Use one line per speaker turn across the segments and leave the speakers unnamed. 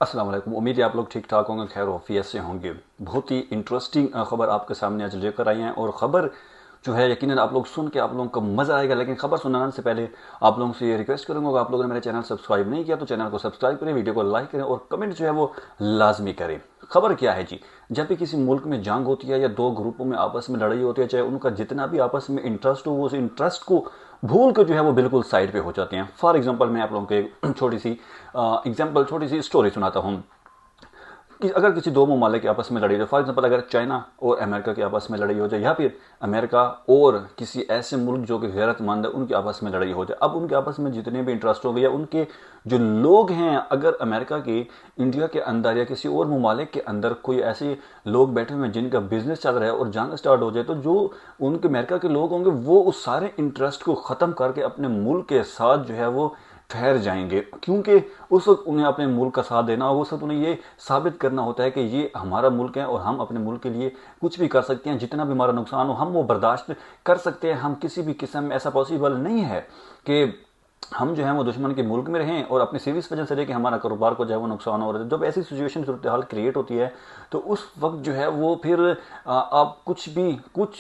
अस्सलाम वालेकुम। उम्मीद है आप लोग ठीक ठाक होंगे, खैर वफियत से होंगे। बहुत ही इंटरेस्टिंग खबर आपके सामने आज लेकर आई हैं और ख़बर जो है यकीनन आप लोग सुन के आप लोगों को मज़ा आएगा। लेकिन खबर सुनाने से पहले आप लोगों से ये रिक्वेस्ट करूंगा कि आप लोगों ने मेरे चैनल सब्सक्राइब नहीं किया तो चैनल को सब्सक्राइब करें, वीडियो को लाइक करें और कमेंट जो है वो लाजमी करें। खबर क्या है जी? जब भी किसी मुल्क में जंग होती है या दो ग्रुपों में आपस में लड़ाई होती है, चाहे उनका जितना भी आपस में इंटरेस्ट हो, वो उस इंटरेस्ट को भूल कर जो है वो बिल्कुल साइड पे हो जाते हैं। फॉर एग्जांपल मैं आप लोगों को एक छोटी सी स्टोरी सुनाता हूँ कि अगर किसी दो ममालिक के आपस में लड़ाई हो, फॉर एग्जांपल अगर चाइना और अमेरिका के आपस में लड़ाई हो जाए या फिर अमेरिका और किसी ऐसे मुल्क जो कि गैरतमंद है उनके आपस में लड़ाई हो जाए। अब उनके आपस में जितने भी इंटरेस्ट हो गए या उनके जो लोग हैं, अगर अमेरिका के इंडिया के अंदर या किसी और ममालिक के अंदर कोई ऐसे लोग बैठे हुए हैं जिनका बिजनेस चल रहा है और जंग स्टार्ट हो जाए, तो जो उनके अमेरिका के लोग होंगे वो उस सारे इंटरेस्ट को ख़त्म करके अपने मुल्क के साथ जो है वो ठहर जाएंगे, क्योंकि उस वक्त उन्हें अपने मुल्क का साथ देना होगा। उस वक्त उन्हें ये साबित करना होता है कि ये हमारा मुल्क है और हम अपने मुल्क के लिए कुछ भी कर सकते हैं। जितना भी हमारा नुकसान हो हम वो बर्दाश्त कर सकते हैं। हम किसी भी किस्म में ऐसा पॉसिबल नहीं है कि हम जो है वो दुश्मन के मुल्क में रहें और अपनी सीरीज वजह से लेके हमारा कारोबार को जो है वो नुकसान हो रहा है। जब ऐसी सिचुएशन सूरत हाल क्रिएट होती है तो उस वक्त जो है वो फिर आप कुछ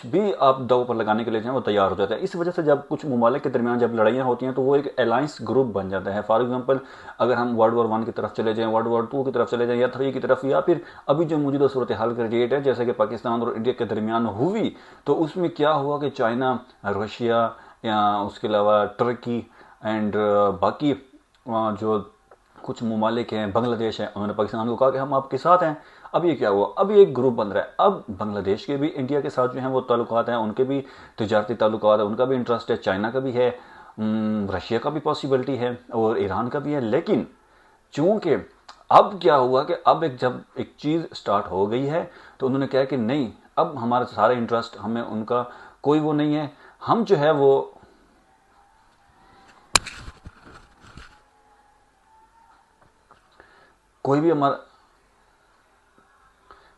भी आप दाव पर लगाने के लिए जो है वो तैयार हो जाता है। इस वजह से जब कुछ ममालिक के दरमियान जब लड़ाइयाँ होती हैं तो वो एक अलायंस ग्रुप बन जाता है। फॉर एग्जाम्पल अगर हम वर्ल्ड वॉर 1 की तरफ चले जाएँ, वर्ल्ड वॉर 2 की तरफ चले जाएँ या 3 की तरफ, या फिर अभी जो मौजूदा सूरत हाल क्रिएट है जैसे कि पाकिस्तान और इंडिया के दरमियान हुई, तो उसमें क्या हुआ कि चाइना, रशिया या उसके अलावा टर्की एंड बाकी जो कुछ ममालिक हैं, बांग्लादेश है, उन्होंने पाकिस्तान को कहा कि हम आपके साथ हैं। अब ये क्या हुआ, अब ये एक ग्रुप बन रहा है। अब बांग्लादेश के भी इंडिया के साथ जो है वो ताल्लुकात हैं, उनके भी तजारती ताल्लुकात है, उनका भी इंटरेस्ट है, चाइना का भी है, रशिया का भी पॉसिबिलिटी है और ईरान का भी है। लेकिन चूंकि अब क्या हुआ कि अब जब एक चीज़ स्टार्ट हो गई है तो उन्होंने कहा कि नहीं, अब हमारा सारा इंटरेस्ट, हमें उनका कोई वो नहीं है, हम जो है वो कोई भी हमारा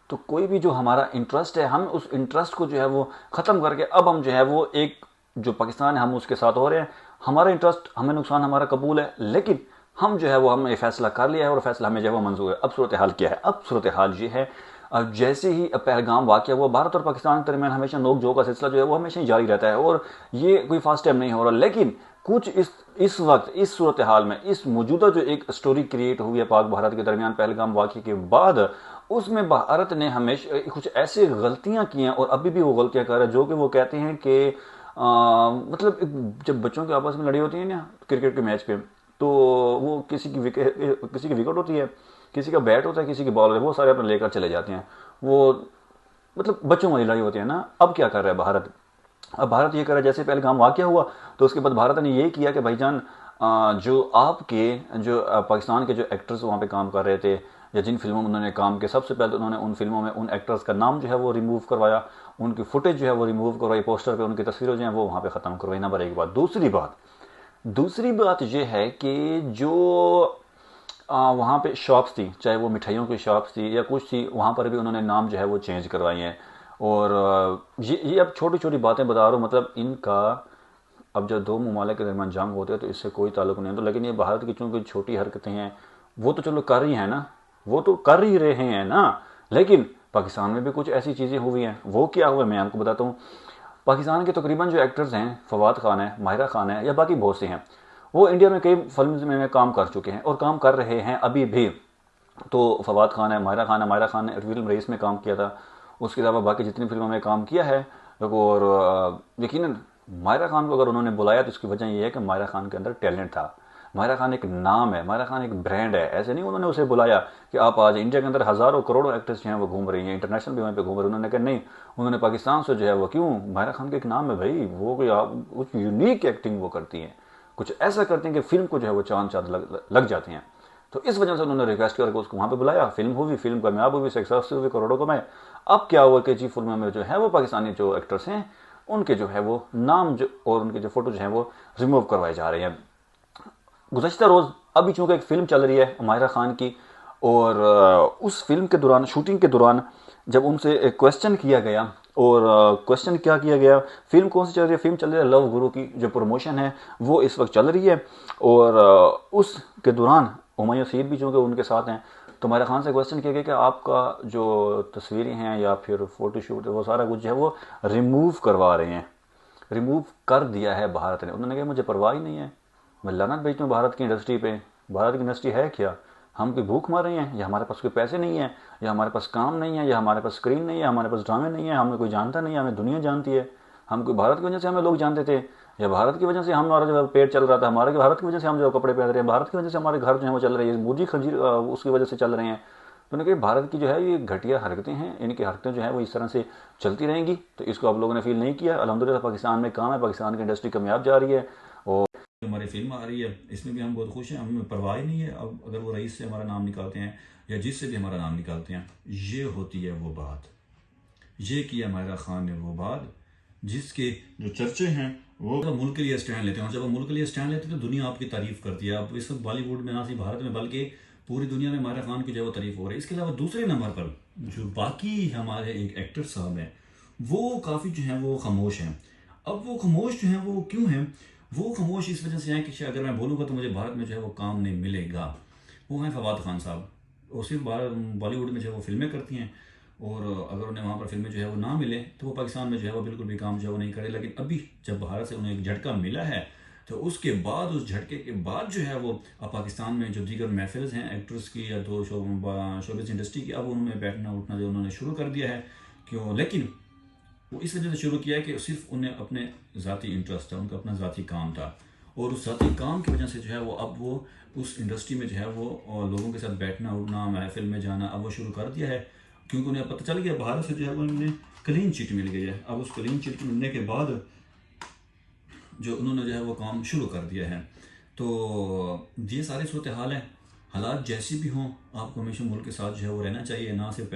तो कोई भी जो हमारा इंटरेस्ट है, हम उस इंटरेस्ट को जो है वो ख़त्म करके अब हम जो है वो एक जो पाकिस्तान है हम उसके साथ हो रहे हैं। हमारा इंटरेस्ट, हमें नुकसान हमारा कबूल है, लेकिन हम जो है वो हमने फैसला कर लिया है और फैसला हमें जो है वो मंजूर है। अब सूरत हाल क्या है? अब सूरत हाल ये है, अब जैसे ही पहलगाम वाक़या हुआ, भारत और पाकिस्तान के दरमियान हमेशा नोक झोंक का सिलसिला जो है वो हमेशा ही जारी रहता है और ये कोई फर्स्ट टाइम नहीं हो रहा। लेकिन कुछ इस वक्त इस सूरत हाल में इस मौजूदा जो एक स्टोरी क्रिएट हुई है पाक भारत के दरमियान पहलगाम वाक़े के बाद, उसमें भारत ने हमेशा कुछ ऐसी गलतियां की हैं और अभी भी वो गलतियां कर रहा है, जो कि वो कहते हैं कि मतलब जब बच्चों के आपस में लड़ी होती है ना क्रिकेट के मैच पे, तो वो किसी की विकेट होती है, किसी का बैट होता है, किसी की बॉल होती है, वो सारे अपने लेकर चले जाते हैं। वो मतलब बच्चों वाली लड़ाई होती है ना। अब क्या कर रहा है भारत? अब भारत ये कर रहा है, जैसे पहलगाम वाक़या हुआ तो उसके बाद भारत ने यही किया कि भाईजान, जो आपके जो पाकिस्तान के जो एक्टर्स वहाँ पे काम कर रहे थे या जिन फिल्मों में उन्होंने काम किया, सबसे पहले तो उन्होंने उन फिल्मों में उन एक्टर्स का नाम जो है वो रिमूव करवाया, उनकी फुटेज जो है वो रिमूव करवाई, पोस्टर पे उनकी तस्वीरें जो हैं वो वहाँ पे ख़त्म करवाई। नंबर एक बात। दूसरी बात ये है कि जो वहाँ पे शॉप्स थी, चाहे वो मिठाइयों की शॉप्स थी या कुछ थी, वहाँ पर भी उन्होंने नाम जो है वो चेंज करवाई हैं। और ये अब छोटी छोटी बातें बता रहा हूँ, मतलब इनका अब जब दो ममालिक के दरमियान जंग होते हैं तो इससे कोई ताल्लुक नहीं है। तो लेकिन ये भारत की चूंकि छोटी हरकतें हैं, वो तो चलो कर ही है ना, वो तो कर ही रहे हैं ना। लेकिन पाकिस्तान में भी कुछ ऐसी चीज़ें हुई हैं। वो क्या हुआ मैं आपको बताता हूँ। पाकिस्तान के तकरीबन जो एक्टर्स हैं, फवाद खान है, माहिरा खान है या बाकी बहुत से हैं, वो इंडिया में कई फिल्म में काम कर चुके हैं और काम कर रहे हैं अभी भी। तो फवाद खान है, माहिरा खान ने फिल्म रईस में काम किया था, उसके अलावा बाकी जितनी फिल्मों में काम किया है। और यकीनन माहिरा खान को अगर उन्होंने बुलाया तो उसकी वजह यह है कि माहिरा खान के अंदर टैलेंट था। माहिरा खान एक नाम है, माहिरा खान एक ब्रांड है। ऐसे नहीं उन्होंने उसे बुलाया कि आप आज, इंडिया के अंदर हज़ारों करोड़ों एक्टर्स जो हैं वो घूम रही हैं, इंटरनेशनल भी वहाँ पे घूम रहे हैं, उन्होंने कहा नहीं, उन्होंने पाकिस्तान से जो है वो, क्यों, माहिरा खान का एक नाम है भाई, वो कोई कुछ यूनिक एक्टिंग वो करती हैं, कुछ ऐसा करते हैं कि फिल्म को जो है वो चांद लग जाते हैं। तो इस वजह से उन्होंने रिक्वेस्ट करके उसको वहाँ पे बुलाया, फिल्म हुई, फिल्म कामयाब हुई, सक्सेसफुल हुई, करोड़ों कमाए। अब क्या हुआ कि जी फिल्म में जो है वो पाकिस्तानी जो एक्टर्स हैं उनके जो है वो नाम जो और उनके जो फोटो जो है वो रिमूव करवाए जा रहे हैं। गुज़श्ता रोज़ अभी चूँकि एक फ़िल्म चल रही है माहिरा खान की, और उस फिल्म के दौरान, शूटिंग के दौरान, जब उनसे एक क्वेश्चन किया गया, और क्वेश्चन क्या किया गया, फिल्म कौन सी चल रही है? फिल्म चल रही है लव गुरु की, जो प्रमोशन है वो इस वक्त चल रही है। और उसके दौरान हुमायूं सईद भी चूँकि उनके साथ हैं, तुम्हारा खान से क्वेश्चन किया गया कि आपका जो तस्वीरें हैं या फिर फ़ोटोशूट वो सारा कुछ जो है वो रिमूव करवा रहे हैं, रिमूव कर दिया है भारत ने। उन्होंने कहा मुझे परवाह ही नहीं है, मैं लानत भेजता हूँ भारत की इंडस्ट्री पे। भारत की इंडस्ट्री है क्या? हम कोई भूख मर रहे हैं, या हमारे पास कोई पैसे नहीं है, या हमारे पास काम नहीं है, या हमारे पास स्क्रीन नहीं है, हमारे पास ड्रामे नहीं है, हमें कोई जानता नहीं है, हमें दुनिया जानती है। हम कोई भारत की वजह से हमें लोग जानते थे, या भारत की वजह से हमारा जो पेट चल रहा था, हमारे भारत की वजह से हम जो कपड़े पहन रहे हैं, भारत की वजह से हमारे घर जो है वो चल रहे हैं, मुर्गी खंजीर उसकी वजह से चल रहे हैं। तो उन्होंने कहा भारत की जो है ये घटिया हरकतें हैं, इनकी हरकतें जो है वो इस तरह से चलती रहेंगी। तो इसको आप लोगों ने फील नहीं किया। अल्हम्दुलिल्लाह पाकिस्तान में काम है, पाकिस्तान की इंडस्ट्री कामयाब जा रही है, और हमारी फिल्म आ रही है इसमें भी हम बहुत खुश हैं, हमें परवाह ही नहीं है। अब अगर वो रईस से हमारा नाम निकालते हैं या जिससे भी हमारा नाम निकालते हैं, ये होती है वो बात, ये किया माहिरा खान ने वो बात जिसके जो चर्चे हैं वो मुल्क के लिए स्टैंड लेते हैं। और जब वो मुल्क के लिए स्टैंड लेते हैं तो दुनिया आपकी तारीफ करती है। अब इस वक्त बॉलीवुड में ना सिर्फ भारत में बल्कि पूरी दुनिया में माहिरा खान की जो है वो तारीफ हो रही है। इसके अलावा दूसरे नंबर पर जो बाकी हमारे एक एक्टर साहब हैं वो काफ़ी जो है वो खामोश हैं। अब वो खामोश जो हैं वो क्यों हैं? वो खामोश इस वजह से हैं कि अगर मैं बोलूँगा तो मुझे भारत में जो है वो काम नहीं मिलेगा। वो हैं फवाद खान साहब। वो सिर्फ बॉलीवुड में जो है वो फिल्में करती हैं, और अगर उन्हें वहाँ पर फिल्में जो है वो ना मिले तो वो पाकिस्तान में जो है वो बिल्कुल भी काम जो है वो नहीं करे। लेकिन अभी जब भारत से उन्हें एक झटका मिला है तो उसके बाद, उस झटके के बाद जो है वो अब पाकिस्तान में जो दीगर महफिल्स हैं एक्टर्स की या तो शोबिज़ इंडस्ट्री की, अब उनमें बैठना उठना जो उन्होंने शुरू कर दिया है। क्यों? लेकिन वो इस वजह से शुरू किया है कि सिर्फ उन्हें अपने ज़ाती इंटरेस्ट था, उनका अपना ज़ाती काम था, और उस ज़ाती काम की वजह से जो है वो अब वो उस इंडस्ट्री में जो है वो लोगों के साथ बैठना उठना, महफिल में जाना अब वो शुरू कर दिया है। क्योंकि उन्हें पता चल गया भारत से जो है वो उन्हें क्लीन चिट मिल गई है। अब उस क्लीन चिट मिलने के बाद जो उन्होंने जो है वो काम शुरू कर दिया है। तो ये सारी सूरत हाल है। हालात जैसी भी हों, आपको हमेशा मुल्क के साथ जो है वो रहना चाहिए, ना सिर्फ